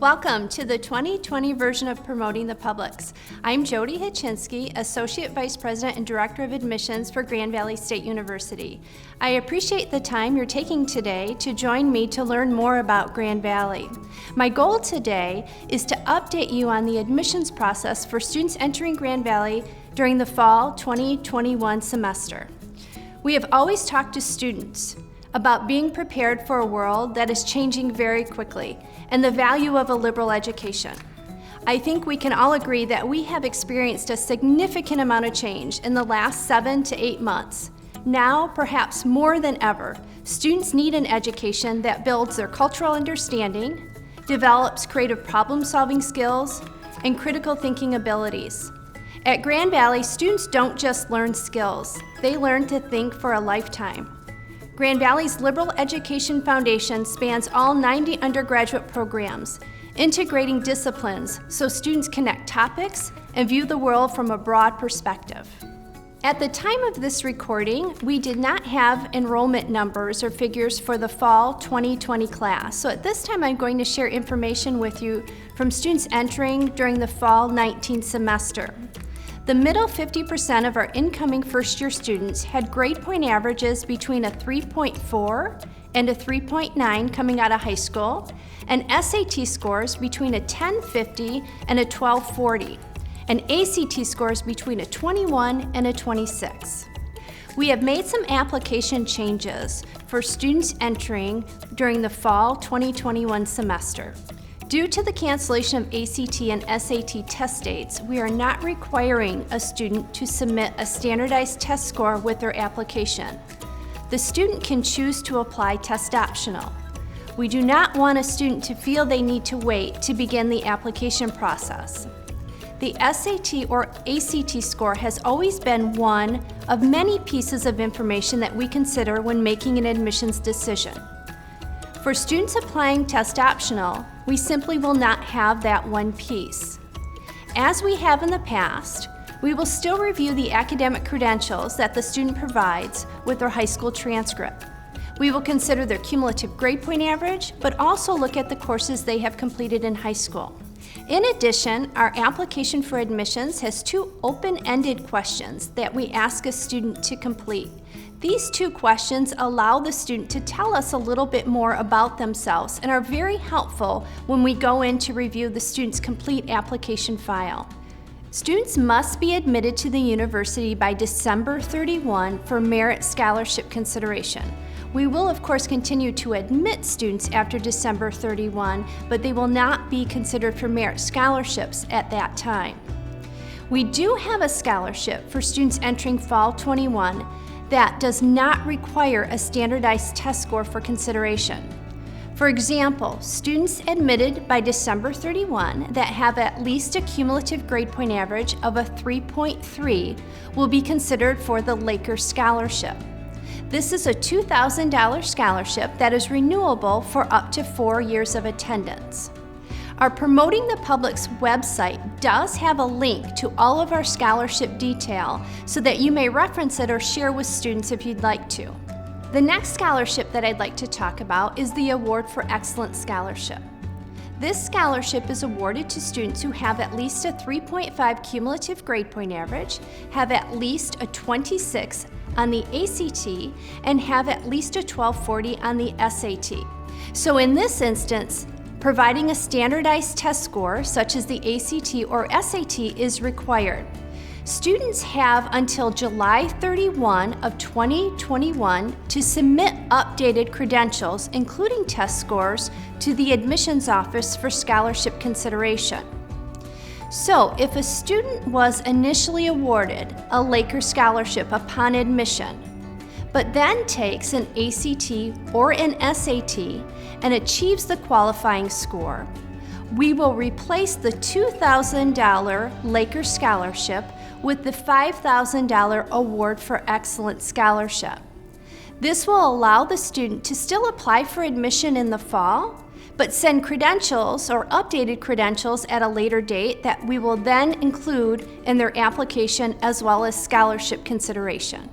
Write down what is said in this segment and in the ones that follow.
Welcome to the 2020 version of Promoting the Publics. I'm Jody Hitchinsky, Associate Vice President and Director of Admissions for Grand Valley State University. I appreciate the time you're taking today to join me to learn more about Grand Valley. My goal today is to update you on the admissions process for students entering Grand Valley during the fall 2021 semester. We have always talked to students about being prepared for a world that is changing very quickly and the value of a liberal education. I think we can all agree that we have experienced a significant amount of change in the last 7 to 8 months. Now, perhaps more than ever, students need an education that builds their cultural understanding, develops creative problem-solving skills, and critical thinking abilities. At Grand Valley, students don't just learn skills, they learn to think for a lifetime. Grand Valley's Liberal Education Foundation spans all 90 undergraduate programs, integrating disciplines so students connect topics and view the world from a broad perspective. At the time of this recording, we did not have enrollment numbers or figures for the fall 2020 class. So at this time, I'm going to share information with you from students entering during the fall 19 semester. The middle 50% of our incoming first-year students had grade point averages between a 3.4 and a 3.9 coming out of high school, and SAT scores between a 1050 and a 1240, and ACT scores between a 21 and a 26. We have made some application changes for students entering during the fall 2021 semester. Due to the cancellation of ACT and SAT test dates, we are not requiring a student to submit a standardized test score with their application. The student can choose to apply test optional. We do not want a student to feel they need to wait to begin the application process. The SAT or ACT score has always been one of many pieces of information that we consider when making an admissions decision. For students applying test optional, we simply will not have that one piece. As we have in the past, we will still review the academic credentials that the student provides with their high school transcript. We will consider their cumulative grade point average, but also look at the courses they have completed in high school. In addition, our application for admissions has 2 open-ended questions that we ask a student to complete. These 2 questions allow the student to tell us a little bit more about themselves and are very helpful when we go in to review the student's complete application file. Students must be admitted to the university by December 31 for merit scholarship consideration. We will, of course, continue to admit students after December 31, but they will not be considered for merit scholarships at that time. We do have a scholarship for students entering fall 21 that does not require a standardized test score for consideration. For example, students admitted by December 31 that have at least a cumulative grade point average of a 3.3 will be considered for the Laker Scholarship. This is a $2,000 scholarship that is renewable for up to 4 years of attendance. Our Promoting the Public's website does have a link to all of our scholarship detail so that you may reference it or share with students if you'd like to. The next scholarship that I'd like to talk about is the Award for Excellence Scholarship. This scholarship is awarded to students who have at least a 3.5 cumulative grade point average, have at least a 26 on the ACT, and have at least a 1240 on the SAT. So in this instance, providing a standardized test score, such as the ACT or SAT, is required. Students have until July 31 of 2021 to submit updated credentials, including test scores, to the admissions office for scholarship consideration. So, if a student was initially awarded a Laker Scholarship upon admission, but then takes an ACT or an SAT and achieves the qualifying score, we will replace the $2,000 Laker Scholarship with the $5,000 Award for Excellence Scholarship. This will allow the student to still apply for admission in the fall, but send credentials or updated credentials at a later date that we will then include in their application as well as scholarship consideration.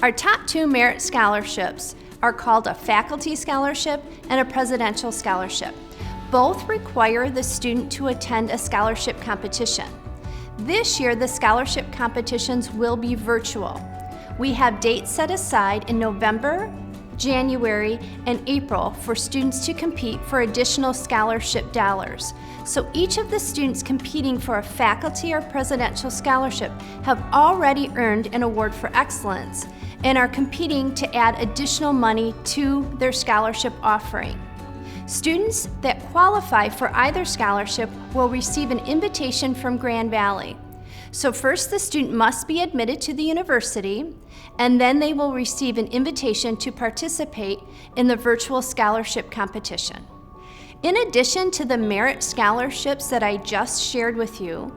Our top 2 merit scholarships are called a faculty scholarship and a presidential scholarship. Both require the student to attend a scholarship competition. This year, the scholarship competitions will be virtual. We have dates set aside in November, January, and April for students to compete for additional scholarship dollars. So each of the students competing for a faculty or presidential scholarship have already earned an award for excellence and are competing to add additional money to their scholarship offering. Students that qualify for either scholarship will receive an invitation from Grand Valley. So first, the student must be admitted to the university, and then they will receive an invitation to participate in the virtual scholarship competition. In addition to the merit scholarships that I just shared with you,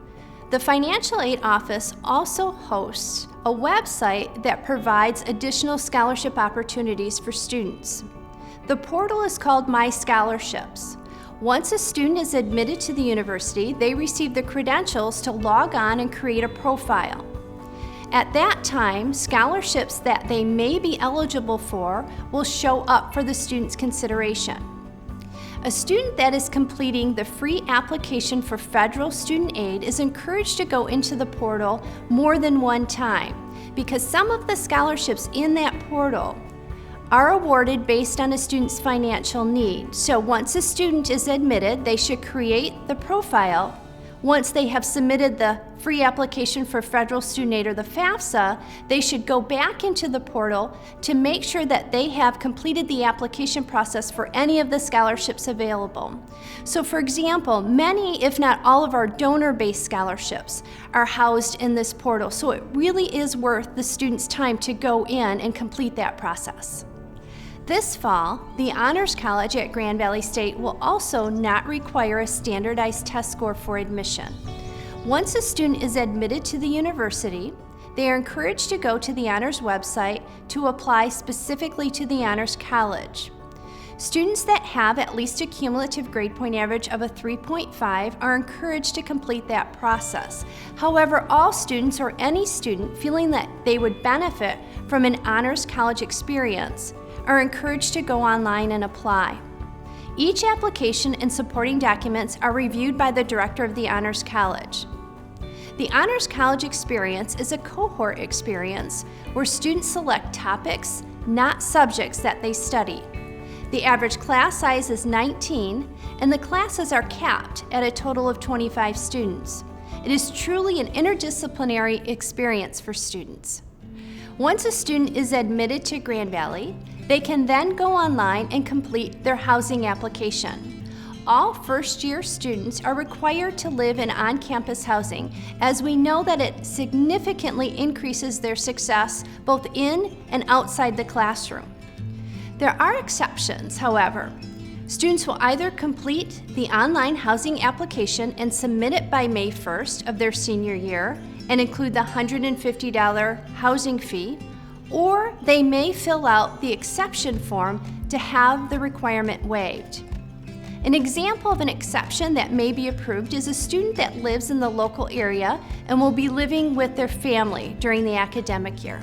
the Financial Aid Office also hosts a website that provides additional scholarship opportunities for students. The portal is called My Scholarships. Once a student is admitted to the university, they receive the credentials to log on and create a profile. At that time, scholarships that they may be eligible for will show up for the student's consideration. A student that is completing the free application for federal student aid is encouraged to go into the portal more than one time, because some of the scholarships in that portal are awarded based on a student's financial need. So once a student is admitted, they should create the profile. Once they have submitted the free application for federal student aid or the FAFSA, they should go back into the portal to make sure that they have completed the application process for any of the scholarships available. So for example, many, if not all of our donor-based scholarships are housed in this portal. So it really is worth the student's time to go in and complete that process. This fall, the Honors College at Grand Valley State will also not require a standardized test score for admission. Once a student is admitted to the university, they are encouraged to go to the Honors website to apply specifically to the Honors College. Students that have at least a cumulative grade point average of a 3.5 are encouraged to complete that process. However, all students or any student feeling that they would benefit from an Honors College experience are encouraged to go online and apply. Each application and supporting documents are reviewed by the director of the Honors College. The Honors College experience is a cohort experience where students select topics, not subjects that they study. The average class size is 19, and the classes are capped at a total of 25 students. It is truly an interdisciplinary experience for students. Once a student is admitted to Grand Valley, they can then go online and complete their housing application. All first-year students are required to live in on-campus housing, as we know that it significantly increases their success both in and outside the classroom. There are exceptions, however. Students will either complete the online housing application and submit it by May 1st of their senior year and include the $150 housing fee, or they may fill out the exception form to have the requirement waived. An example of an exception that may be approved is a student that lives in the local area and will be living with their family during the academic year.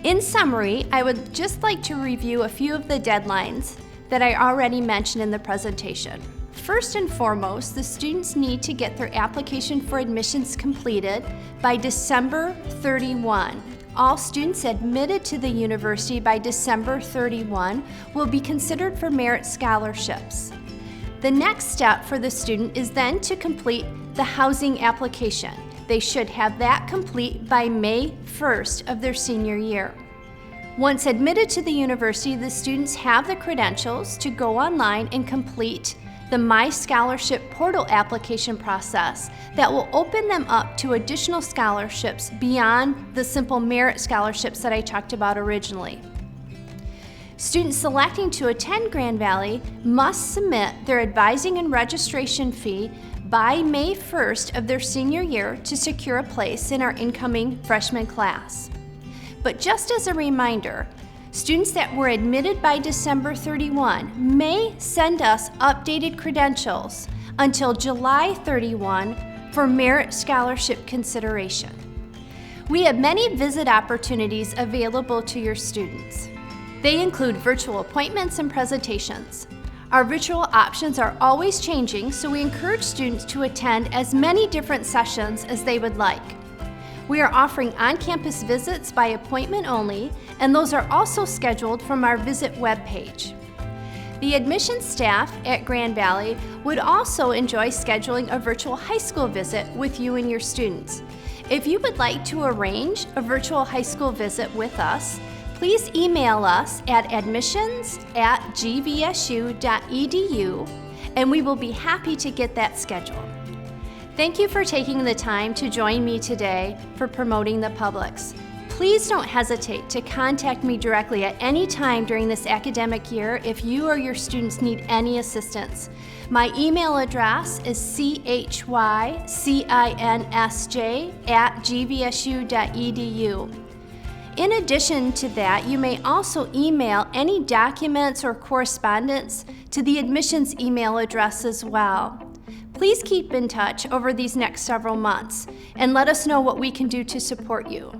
In summary, I would just like to review a few of the deadlines that I already mentioned in the presentation. First and foremost, the students need to get their application for admissions completed by December 31. All students admitted to the university by December 31 will be considered for merit scholarships. The next step for the student is then to complete the housing application. They should have that complete by May 1st of their senior year. Once admitted to the university, the students have the credentials to go online and complete the My Scholarship portal application process that will open them up to additional scholarships beyond the simple merit scholarships that I talked about originally. Students selecting to attend Grand Valley must submit their advising and registration fee by May 1st of their senior year to secure a place in our incoming freshman class. But just as a reminder, students that were admitted by December 31 may send us updated credentials until July 31 for merit scholarship consideration. We have many visit opportunities available to your students. They include virtual appointments and presentations. Our virtual options are always changing, so we encourage students to attend as many different sessions as they would like. We are offering on-campus visits by appointment only, and those are also scheduled from our visit webpage. The admissions staff at Grand Valley would also enjoy scheduling a virtual high school visit with you and your students. If you would like to arrange a virtual high school visit with us, please email us at admissions@gvsu.edu, and we will be happy to get that scheduled. Thank you for taking the time to join me today for Promoting the Publics. Please don't hesitate to contact me directly at any time during this academic year if you or your students need any assistance. My email address is chycinsj@gvsu.edu. In addition to that, you may also email any documents or correspondence to the admissions email address as well. Please keep in touch over these next several months and let us know what we can do to support you.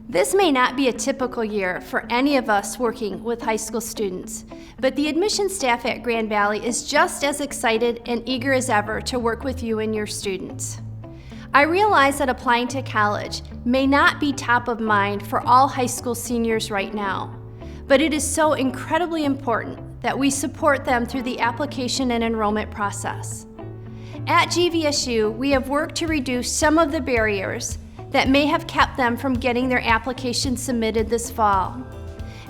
This may not be a typical year for any of us working with high school students, but the admissions staff at Grand Valley is just as excited and eager as ever to work with you and your students. I realize that applying to college may not be top of mind for all high school seniors right now, but it is so incredibly important that we support them through the application and enrollment process. At GVSU, we have worked to reduce some of the barriers that may have kept them from getting their application submitted this fall.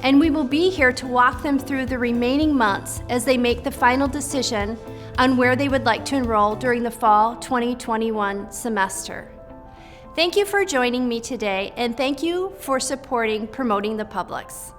And we will be here to walk them through the remaining months as they make the final decision on where they would like to enroll during the fall 2021 semester. Thank you for joining me today, and thank you for supporting Promoting the Publics.